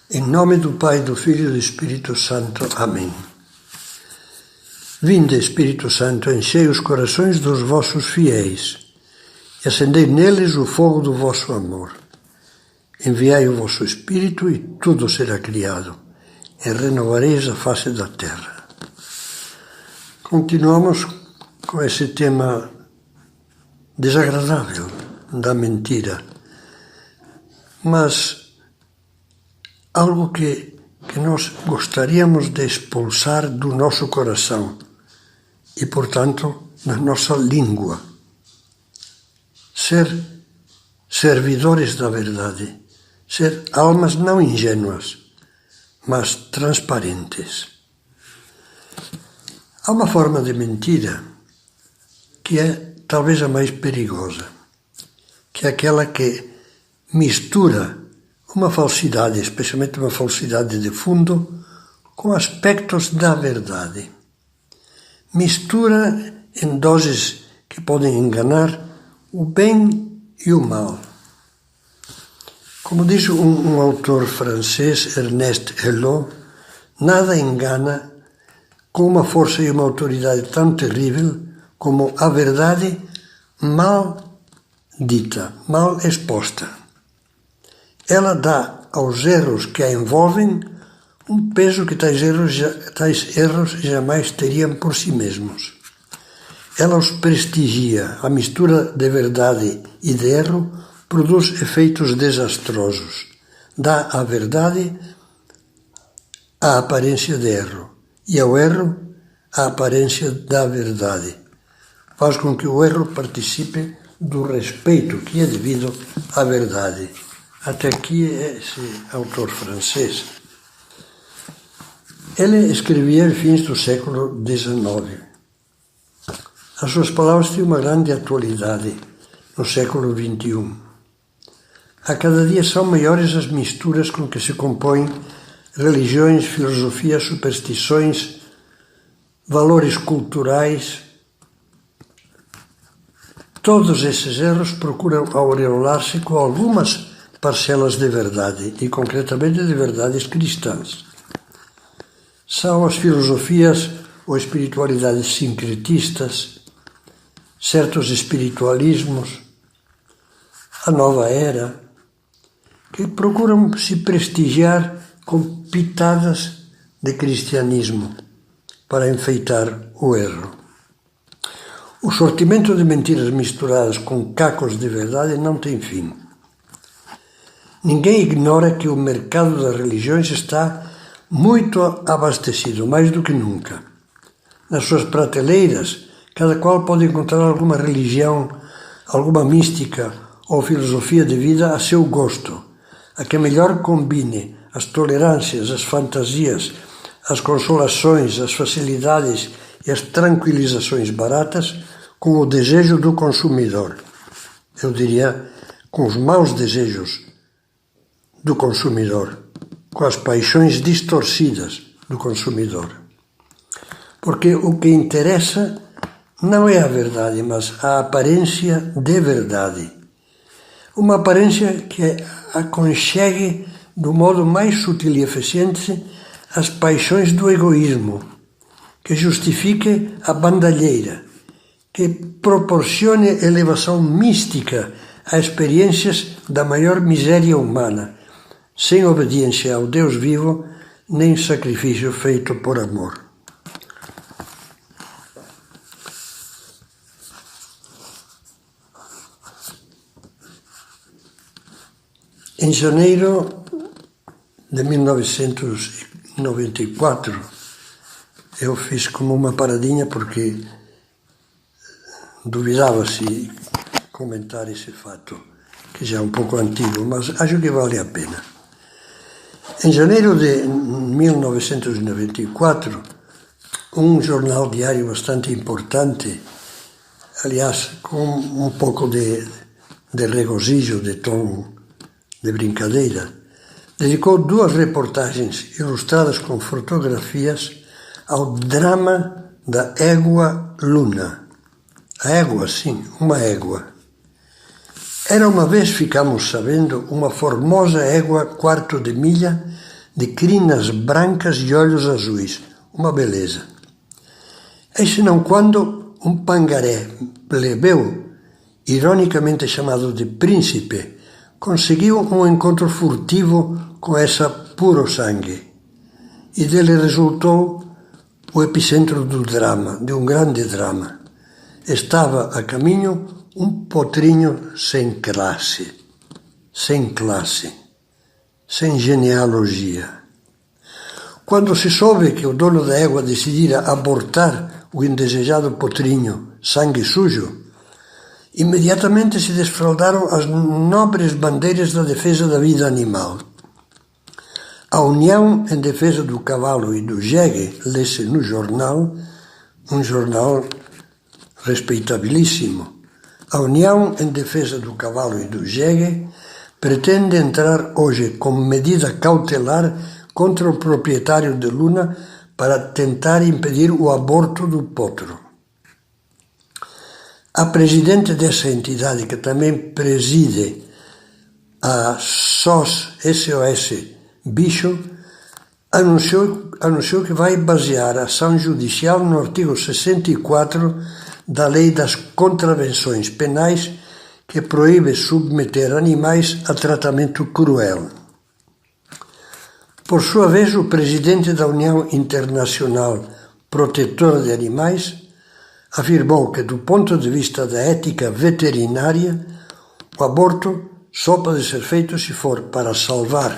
Em nome do Pai, do Filho e do Espírito Santo. Amém. Vinde, Espírito Santo, enchei os corações dos vossos fiéis e acendei neles o fogo do vosso amor. Enviai o vosso Espírito e tudo será criado, e renovareis a face da terra. Continuamos com esse tema desagradável da mentira, mas algo que nós gostaríamos de expulsar do nosso coração e, portanto, da nossa língua. Ser servidores da verdade, ser almas não ingênuas, mas transparentes. Há uma forma de mentira que é talvez a mais perigosa, que é aquela que mistura uma falsidade, especialmente uma falsidade de fundo, com aspectos da verdade. Mistura em doses que podem enganar o bem e o mal. Como diz um autor francês, Ernest Hello, nada engana com uma força e uma autoridade tão terrível como a verdade mal dita, mal exposta. Ela dá aos erros que a envolvem um peso que tais erros jamais teriam por si mesmos. Ela os prestigia. A mistura de verdade e de erro produz efeitos desastrosos. Dá à verdade a aparência de erro e ao erro a aparência da verdade. Faz com que o erro participe do respeito que é devido à verdade. Até aqui esse autor francês. Ele escrevia em fins do século XIX. As suas palavras têm uma grande atualidade no século XXI. A cada dia são maiores as misturas com que se compõem religiões, filosofias, superstições, valores culturais. Todos esses erros procuram aureolar-se com algumas parcelas de verdade, e concretamente de verdades cristãs. São as filosofias ou espiritualidades sincretistas, certos espiritualismos, a nova era, que procuram se prestigiar com pitadas de cristianismo para enfeitar o erro. O sortimento de mentiras misturadas com cacos de verdade não tem fim. Ninguém ignora que o mercado das religiões está muito abastecido, mais do que nunca. Nas suas prateleiras, cada qual pode encontrar alguma religião, alguma mística ou filosofia de vida a seu gosto, a que melhor combine as tolerâncias, as fantasias, as consolações, as facilidades e as tranquilizações baratas com o desejo do consumidor. Eu diria, com os maus desejos do consumidor, com as paixões distorcidas do consumidor. Porque o que interessa não é a verdade, mas a aparência de verdade. Uma aparência que aconchegue do modo mais sutil e eficiente as paixões do egoísmo, que justifique a bandalheira, que proporcione elevação mística a experiências da maior miséria humana, sem obediência ao Deus vivo, nem sacrifício feito por amor. Em janeiro de 1994, eu fiz como uma paradinha porque duvidava se comentar esse fato, que já é um pouco antigo, mas acho que vale a pena. Em janeiro de 1994, um jornal diário bastante importante, aliás, com um pouco de regozijo, de tom de brincadeira, dedicou 2 reportagens ilustradas com fotografias ao drama da égua Luna. A égua, sim, uma égua. Era uma vez, ficamos sabendo, uma formosa égua quarto de milha de crinas brancas e olhos azuis, uma beleza. E senão quando um pangaré plebeu, ironicamente chamado de príncipe, conseguiu um encontro furtivo com essa puro sangue. E dele resultou o epicentro do drama, de um grande drama. Estava a caminho um potrinho sem classe, sem genealogia. Quando se soube que o dono da égua decidira abortar o indesejado potrinho sangue sujo, imediatamente se desfraldaram as nobres bandeiras da defesa da vida animal. A União em Defesa do Cavalo e do Jegue, lê-se no jornal, um jornal respeitabilíssimo. A União em Defesa do Cavalo e do Jegue pretende entrar hoje com medida cautelar contra o proprietário de Luna para tentar impedir o aborto do potro. A presidente dessa entidade, que também preside a SOS Bicho, anunciou que vai basear a ação judicial no artigo 64 da Lei das Contravenções Penais, que proíbe submeter animais a tratamento cruel. Por sua vez, o presidente da União Internacional Protetora de Animais afirmou que, do ponto de vista da ética veterinária, o aborto só pode ser feito se for para salvar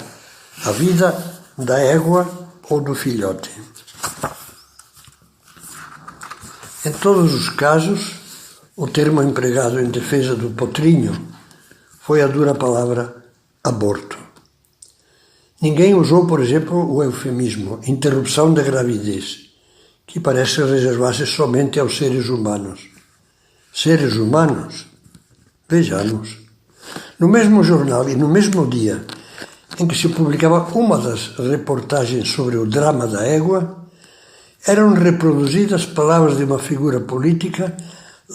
a vida da égua ou do filhote. Em todos os casos, o termo empregado em defesa do potrinho foi a dura palavra aborto. Ninguém usou, por exemplo, o eufemismo interrupção da gravidez, que parece reservar-se somente aos seres humanos. Seres humanos? Vejamos. No mesmo jornal e no mesmo dia em que se publicava uma das reportagens sobre o drama da égua, eram reproduzidas palavras de uma figura política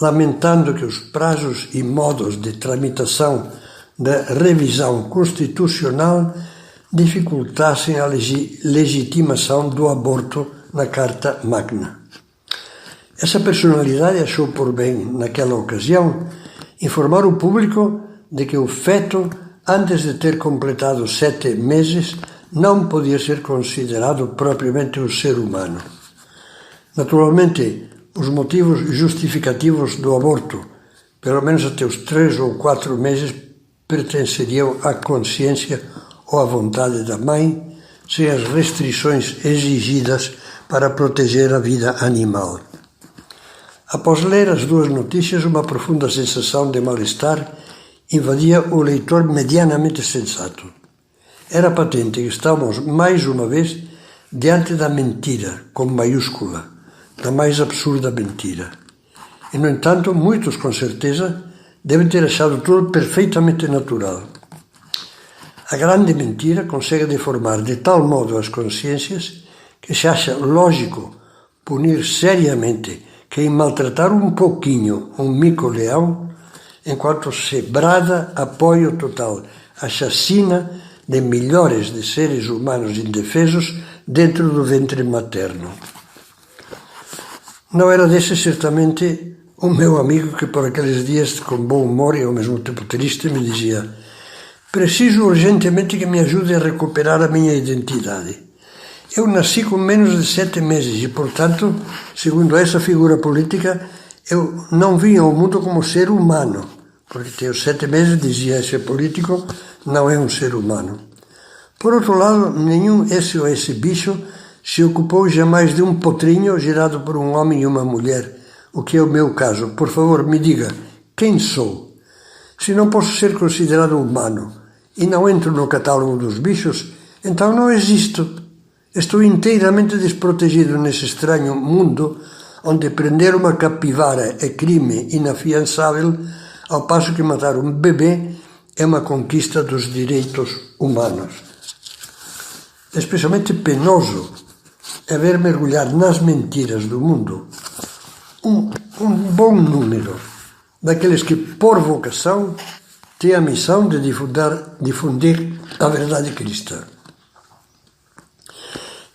lamentando que os prazos e modos de tramitação da revisão constitucional dificultassem a legitimação do aborto na Carta Magna. Essa personalidade achou por bem, naquela ocasião, informar o público de que o feto, antes de ter completado 7 meses, não podia ser considerado propriamente um ser humano. Naturalmente, os motivos justificativos do aborto, pelo menos até os 3 ou 4 meses, pertenceriam à consciência ou à vontade da mãe, sem as restrições exigidas para proteger a vida animal. Após ler as duas notícias, uma profunda sensação de mal-estar invadia o leitor medianamente sensato. Era patente que estávamos, mais uma vez, diante da mentira, com maiúscula, da mais absurda mentira. E, no entanto, muitos, com certeza, devem ter achado tudo perfeitamente natural. A grande mentira consegue deformar de tal modo as consciências que se acha lógico punir seriamente quem maltratar um pouquinho um mico-leão, enquanto se brada apoio total à chacina de milhares de seres humanos indefesos dentro do ventre materno. Não era desse, certamente, o meu amigo que por aqueles dias, com bom humor e ao mesmo tempo triste, me dizia: preciso urgentemente que me ajude a recuperar a minha identidade. Eu nasci com menos de 7 meses e, portanto, segundo essa figura política, eu não vim ao mundo como ser humano, porque tenho 7 meses, dizia esse político, não é um ser humano. Por outro lado, nenhum SOS Bicho se ocupou jamais de um potrinho gerado por um homem e uma mulher, o que é o meu caso. Por favor, me diga, quem sou? Se não posso ser considerado humano e não entro no catálogo dos bichos, então não existo. Estou inteiramente desprotegido nesse estranho mundo onde prender uma capivara é crime inafiançável, ao passo que matar um bebê é uma conquista dos direitos humanos. Especialmente penoso é ver mergulhar nas mentiras do mundo um bom número daqueles que, por vocação, têm a missão de difundir a verdade cristã.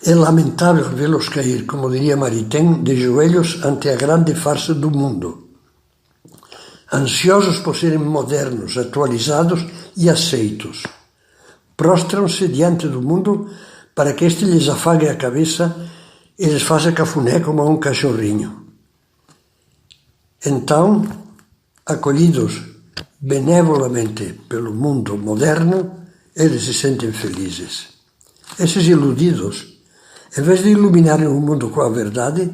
É lamentável vê-los cair, como diria Maritain, de joelhos ante a grande farsa do mundo. Ansiosos por serem modernos, atualizados e aceitos. Prostram-se diante do mundo para que este lhes afague a cabeça e lhes faça cafuné como a um cachorrinho. Então, acolhidos benevolamente pelo mundo moderno, eles se sentem felizes. Esses iludidos, em vez de iluminarem o mundo com a verdade,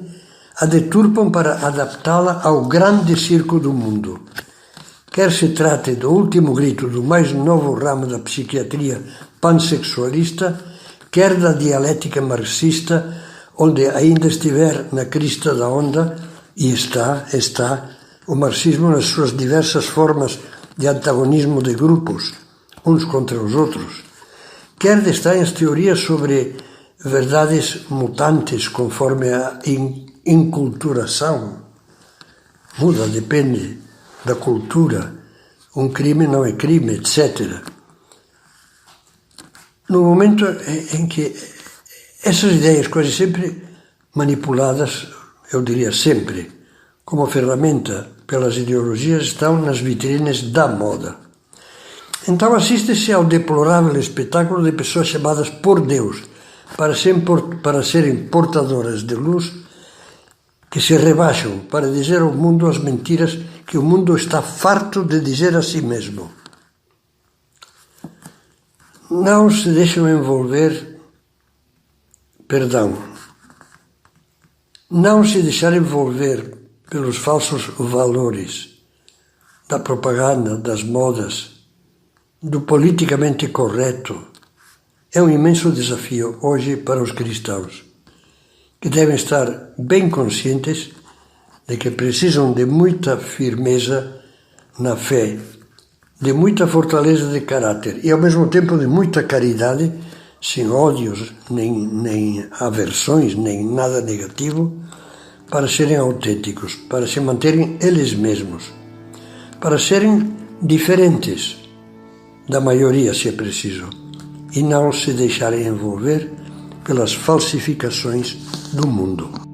a deturpam para adaptá-la ao grande circo do mundo. Quer se trate do último grito do mais novo ramo da psiquiatria pansexualista, quer da dialética marxista, onde ainda estiver na crista da onda, e está o marxismo nas suas diversas formas de antagonismo de grupos, uns contra os outros, quer de estar as teorias sobre verdades mutantes conforme a inculturação. Muda, depende da cultura. Um crime não é crime, etc. No momento em que essas ideias, quase sempre manipuladas, eu diria sempre, como ferramenta pelas ideologias, estão nas vitrines da moda. Então assiste-se ao deplorável espetáculo de pessoas chamadas por Deus para serem portadoras de luz, que se rebaixam para dizer ao mundo as mentiras que o mundo está farto de dizer a si mesmo. Não se deixam não se deixar envolver pelos falsos valores da propaganda, das modas, do politicamente correto. É um imenso desafio hoje para os cristãos, que devem estar bem conscientes de que precisam de muita firmeza na fé, de muita fortaleza de caráter e ao mesmo tempo de muita caridade, sem ódios, nem aversões, nem nada negativo, para serem autênticos, para se manterem eles mesmos, para serem diferentes da maioria, se é preciso, e não se deixarem envolver pelas falsificações do mundo.